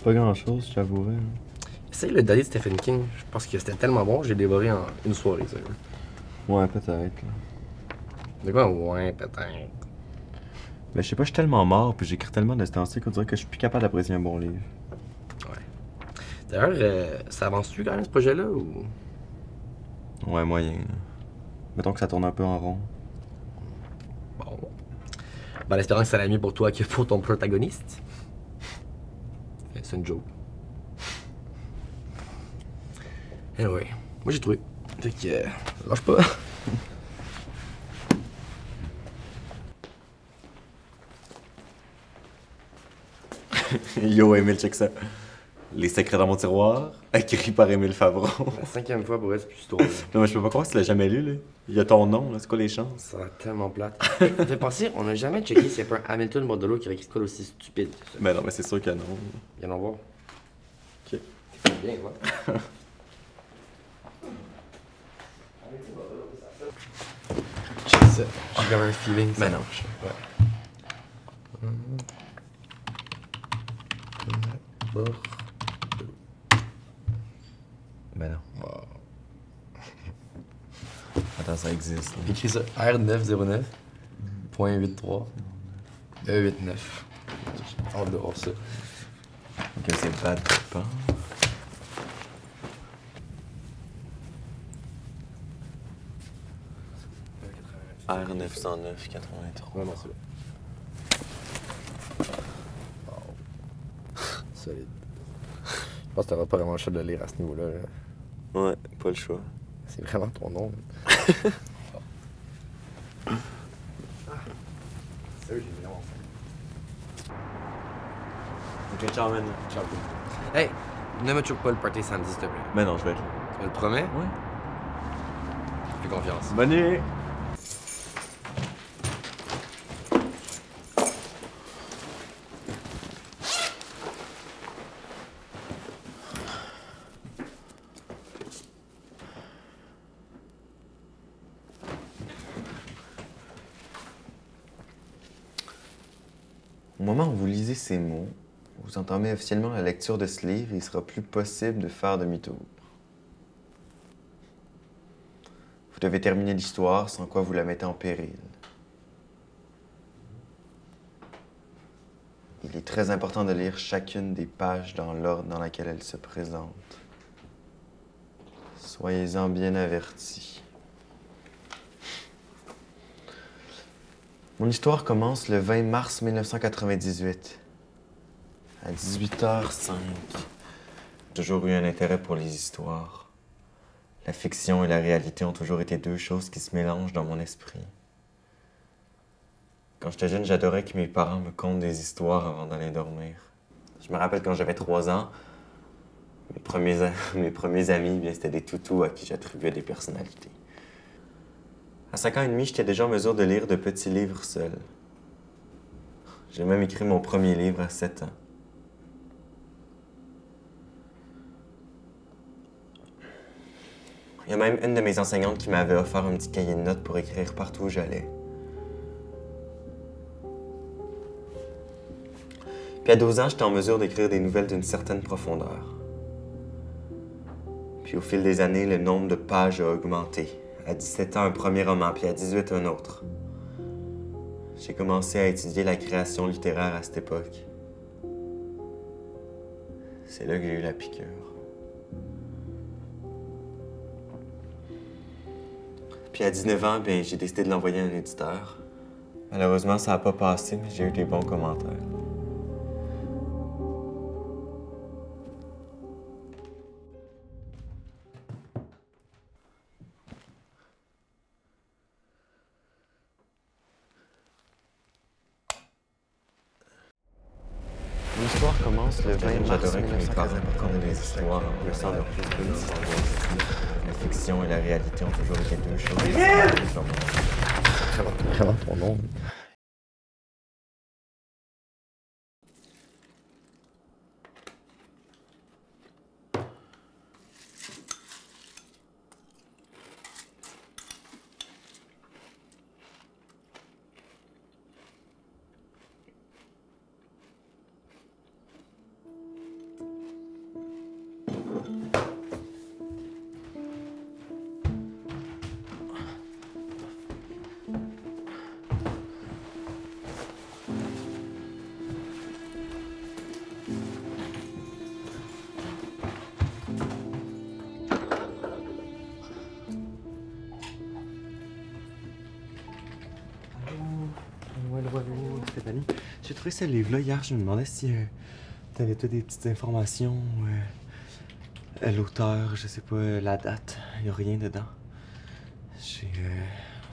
Pas grand-chose, je t'avouerais. Essaye le Daddy de Stephen King. Je pense que c'était tellement bon, j'ai dévoré en une soirée, ça. Ouais, peut-être. Là. De quoi? Ouais, peut-être. Ben, je sais pas, je suis tellement mort, puis j'écris tellement de ce temps-ci qu'on dirait que je suis plus capable d'apprécier un bon livre. Ouais. D'ailleurs, ça avance-tu quand même, ce projet-là, ou... Ouais, moyen. Là. Mettons que ça tourne un peu en rond. Bon. Ben, en espérant que ça allait mieux pour toi que pour ton protagoniste. C'est une joke. Anyway, moi j'ai trouvé. Fait que, lâche pas. Yo, Émile, check ça. Les secrets dans mon tiroir, écrit par Émile Favreau. La 5e fois pour être plus drôle. Non, mais je peux pas croire que tu l'as jamais lu, là. Il y a ton nom, là. C'est quoi les chances? Ça va être tellement plate. Ça fait penser, on a jamais checké s'il y a pas un Hamilton Bordelot qui aurait écrit de quoi aussi stupide. Que ça. Ben non, mais c'est sûr que non. Viens en voir. Ok. C'est bien, quoi. Check ça. J'ai comme un feeling. Ben non. Ouais. Ben non. Wow. Attends, ça existe. Là. Écris ça. R909.83 E89. Hâte de voir ça. Ok, c'est bad pas. R909 83. Vraiment ça. Wow. Solide. Je pense que t'auras pas vraiment le choix de le lire à ce niveau-là. Là. Ouais, pas le choix. C'est vraiment ton nom. Sérieux, j'ai vraiment faim. Ok, ciao, man. Ciao. Hey, ne me choque pas le party samedi, s'il te plaît. Ben non, je vais être là. Tu me le promets? Ouais. Fais confiance. Bonne nuit! Au moment où vous lisez ces mots, vous entamez officiellement la lecture de ce livre et il sera plus possible de faire demi-tour. Vous devez terminer l'histoire, sans quoi vous la mettez en péril. Il est très important de lire chacune des pages dans l'ordre dans lequel elle se présente. Soyez-en bien avertis. Mon histoire commence le 20 mars 1998, à 18h05. J'ai toujours eu un intérêt pour les histoires. La fiction et la réalité ont toujours été deux choses qui se mélangent dans mon esprit. Quand j'étais jeune, j'adorais que mes parents me content des histoires avant d'aller dormir. Je me rappelle quand j'avais 3 ans, mes premiers amis, bien, c'était des toutous à qui j'attribuais des personnalités. À 5 ans et demi, j'étais déjà en mesure de lire de petits livres seul. J'ai même écrit mon premier livre à 7 ans. Il y a même une de mes enseignantes qui m'avait offert un petit cahier de notes pour écrire partout où j'allais. Puis à 12 ans, j'étais en mesure d'écrire des nouvelles d'une certaine profondeur. Puis au fil des années, le nombre de pages a augmenté. À 17 ans, un premier roman, puis à 18, un autre. J'ai commencé à étudier la création littéraire à cette époque. C'est là que j'ai eu la piqûre. Puis à 19 ans, bien, j'ai décidé de l'envoyer à un éditeur. Malheureusement, ça n'a pas passé, mais j'ai eu des bons commentaires. L'histoire commence le 20 mars 1980 des histoires. Me semble la fiction et la réalité ont toujours été deux choses. Vraiment ton nom. Allô, Stéphanie. J'ai trouvé ce livre-là hier. Je me demandais si t'avais des petites informations. L'auteur, je sais pas, la date. Y a rien dedans. Je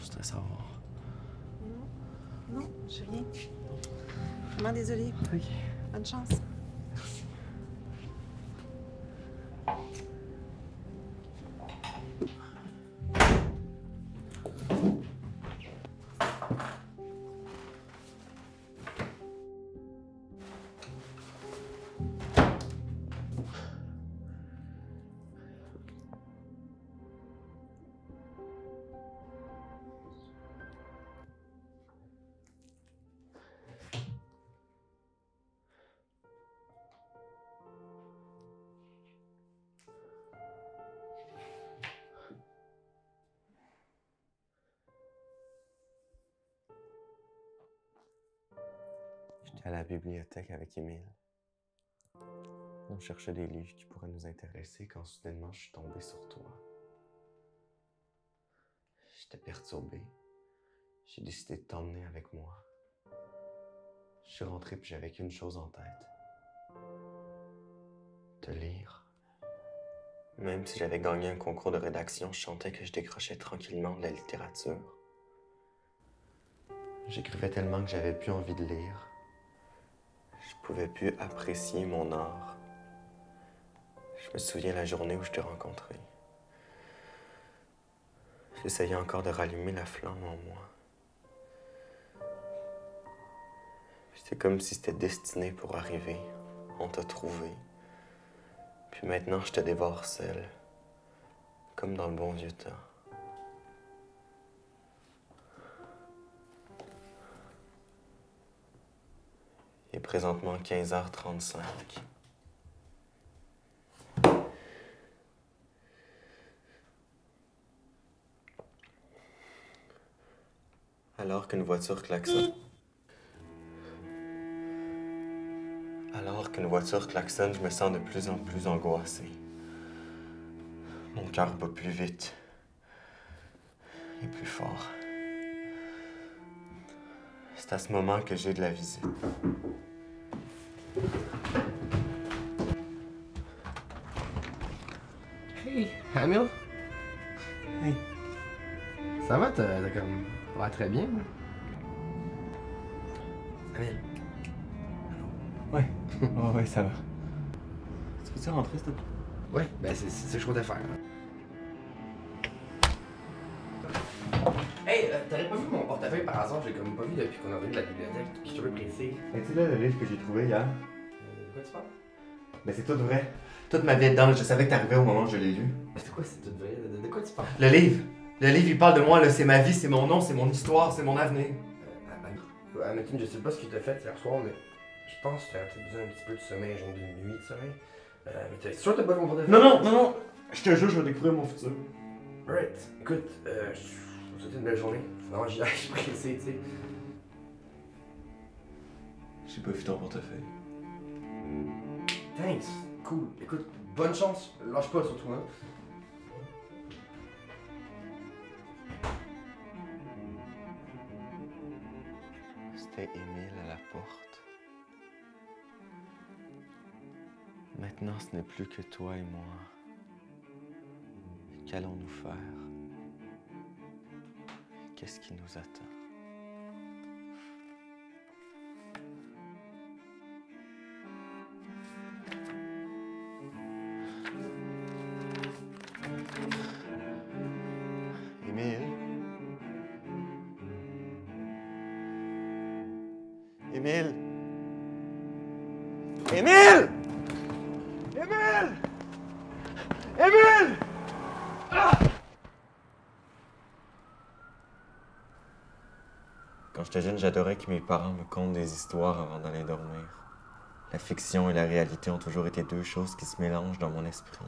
voudrais savoir. Non, j'ai rien. Vraiment désolée. Ok. Bonne chance. J'étais à la bibliothèque avec Émile. On cherchait des livres qui pourraient nous intéresser quand soudainement je suis tombé sur toi. J'étais perturbé. J'ai décidé de t'emmener avec moi. Je suis rentré puis j'avais qu'une chose en tête. Te lire. Même si j'avais gagné un concours de rédaction, je sentais que je décrochais tranquillement de la littérature. J'écrivais tellement que j'avais plus envie de lire. Je pouvais plus apprécier mon art. Je me souviens la journée où je t'ai rencontré. J'essayais encore de rallumer la flamme en moi. C'était comme si c'était destiné pour arriver. On t'a trouvé. Puis maintenant, je te dévore seul. Comme dans le bon vieux temps. Il est présentement 15h35. Alors qu'une voiture klaxonne. Je me sens de plus en plus angoissé. Mon cœur bat plus vite. Et plus fort. C'est à ce moment que j'ai de la visite. Hey, Hamil. Hey. Ça va? T'as comme l'air très bien. Hamil. Ouais. Ouais, ça va. Tu peux-tu rentrer, s'il te plaît? Ouais, ben c'est ce que je comptais faire. Hey, t'aurais pas vu mon portefeuille par hasard? J'ai comme pas vu depuis qu'on est revenu de la bibliothèque. Je suis un peu pressé. Et tu sais là, le livre que j'ai trouvé hier? De quoi tu parles? Ben c'est tout vrai. Toute ma vie dedans, je savais que t'arrivais au moment où je l'ai lu. C'est quoi, c'est tout vrai? De quoi tu parles? Le livre, il parle de moi, là. C'est ma vie, c'est mon nom, c'est mon histoire, c'est mon avenir. Mathilde, je sais pas ce qu'il t'a fait hier soir, mais je pense que t'as peut-être besoin un petit peu de sommeil, genre d'une nuit de sommeil. Mais t'es sûr que t'as pas vu mon portefeuille? Non. Je te jure, je vais découvrir mon futur. Alright, écoute, je vous souhaite une belle journée. Non, j'y je suis pressé, tu sais. J'ai pas vu ton portefeuille. Thanks, cool. Écoute, bonne chance. Lâche pas surtout, hein. C'était Émile à la porte. Maintenant, ce n'est plus que toi et moi. Qu'allons-nous faire? Qu'est-ce qui nous attend? Émile? Émile? Émile! Émile! Émile! Ah! Quand j'étais jeune, j'adorais que mes parents me content des histoires avant d'aller dormir. La fiction et la réalité ont toujours été deux choses qui se mélangent dans mon esprit.